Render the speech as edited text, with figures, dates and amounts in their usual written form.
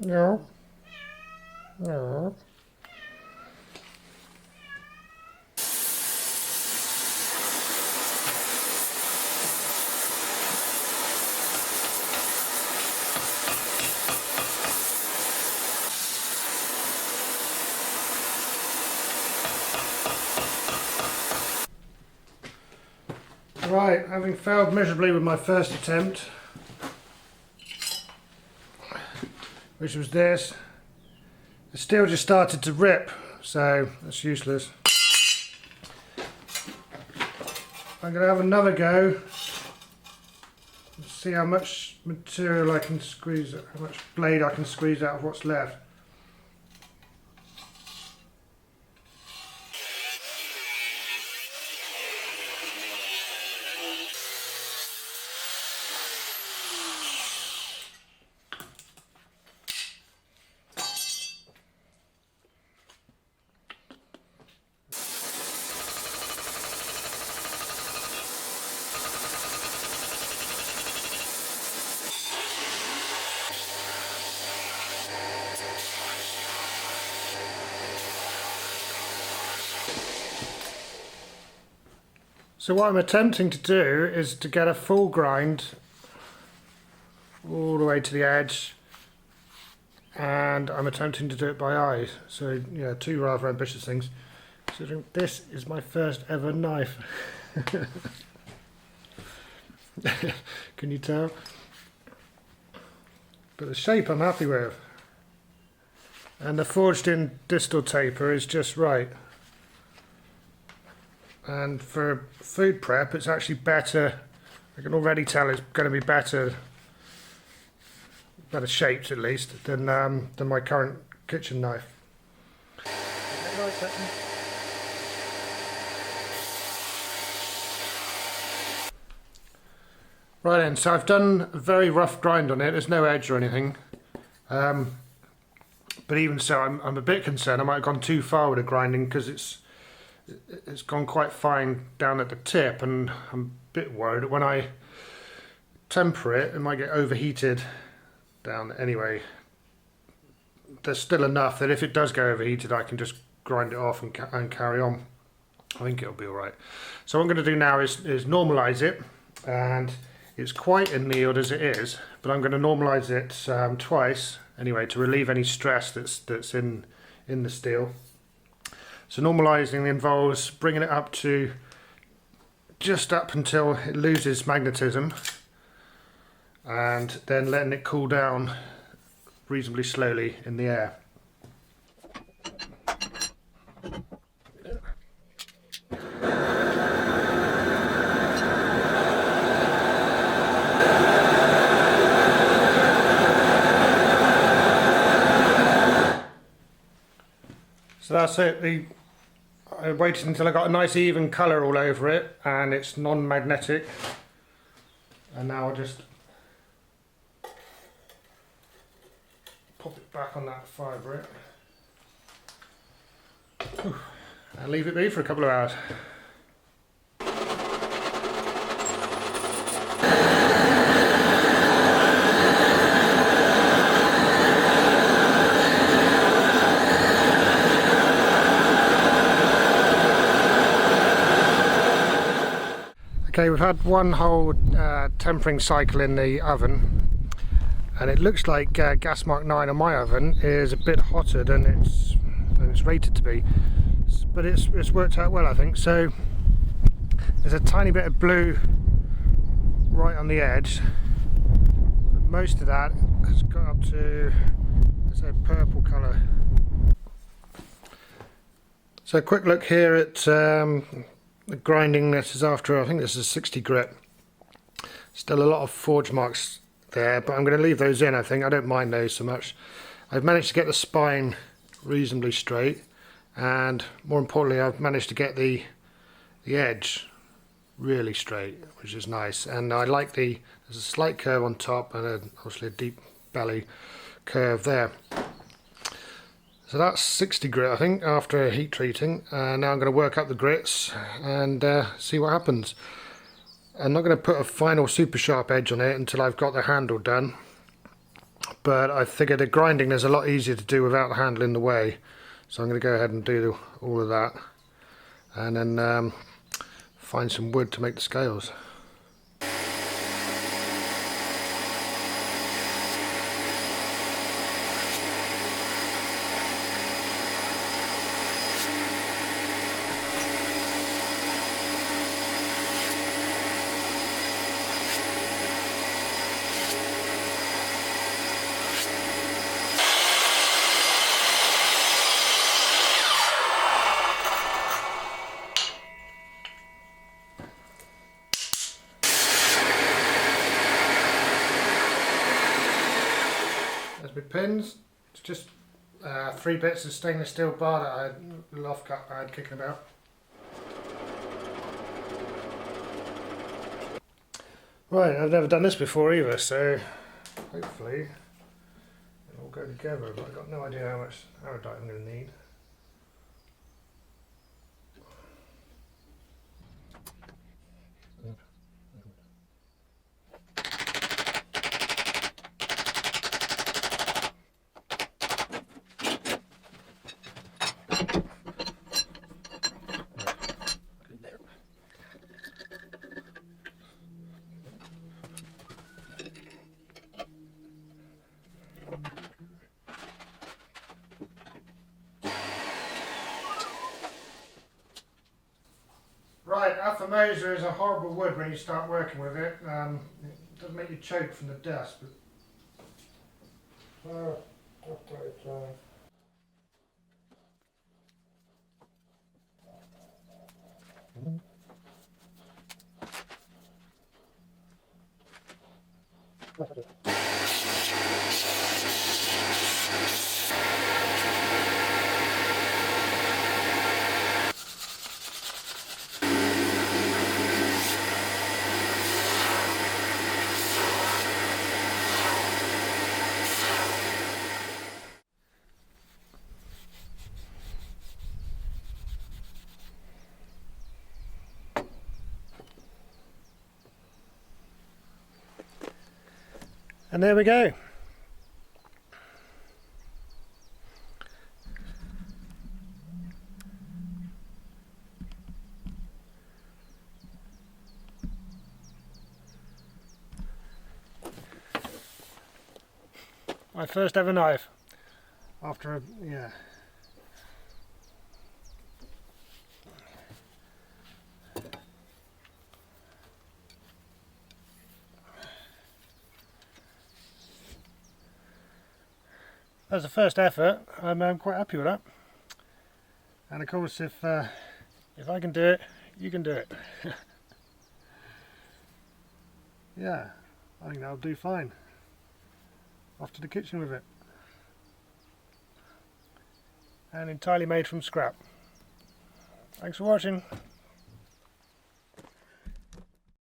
No. No. Right, having failed miserably with my first attempt, which was this, the steel just started to rip, so that's useless. I'm going to have another go, see how much material I can squeeze, how much blade I can squeeze out of what's left. So what I'm attempting to do is to get a full grind all the way to the edge, and I'm attempting to do it by eye. So yeah, two rather ambitious things, considering this is my first ever knife. Can you tell? But the shape I'm happy with, and the forged in distal taper is just right. And for food prep, it's actually better. I can already tell it's going to be better shaped at least than my current kitchen knife. Right then, so I've done a very rough grind on it. There's no edge or anything, but even so, I'm a bit concerned. I might have gone too far with the grinding because it's gone quite fine down at the tip, and I'm a bit worried that when I temper it, it might get overheated down. Anyway, there's still enough that if it does go overheated, I can just grind it off and carry on. I think it'll be alright. So what I'm going to do now is normalise it, and it's quite annealed as it is, but I'm going to normalise it twice anyway to relieve any stress that's in the steel. So normalising involves bringing it up to just up until it loses magnetism, and then letting it cool down reasonably slowly in the air. So that's it. I waited until I got a nice even colour all over it, and it's non-magnetic, and now I'll just pop it back on that fire brick and leave it be for a couple of hours. Okay, we've had one whole tempering cycle in the oven, and it looks like gas mark 9 on my oven is a bit hotter than it's rated to be, but it's worked out well, I think. So there's a tiny bit of blue right on the edge, but most of that has got up to, let's say, purple colour. So a quick look here at the grinding. This is after, I think this is 60 grit. Still a lot of forge marks there, but I'm going to leave those in. I think I don't mind those so much. I've managed to get the spine reasonably straight, and more importantly, I've managed to get the edge really straight, which is nice. And I like there's a slight curve on top, and obviously a deep belly curve there. So that's 60 grit, I think, after heat treating. Now I'm going to work up the grits and see what happens. I'm not going to put a final super sharp edge on it until I've got the handle done. but I figured the grinding is a lot easier to do without the handle in the way, so I'm going to go ahead and do all of that, and then find some wood to make the scales. There's my pins. It's just 3 bits of stainless steel bar that I had kicking about. Right, I've never done this before either, so hopefully it'll all go together, but I've got no idea how much iodine I'm going to need. Right, Athamosa is a horrible wood when you start working with it. It does make you choke from the dust, but and there we go. My first ever knife. After a, yeah. As a first effort, I'm quite happy with that. And of course, if I can do it, you can do it. Yeah, I think that'll do fine. Off to the kitchen with it. And entirely made from scrap. Thanks for watching.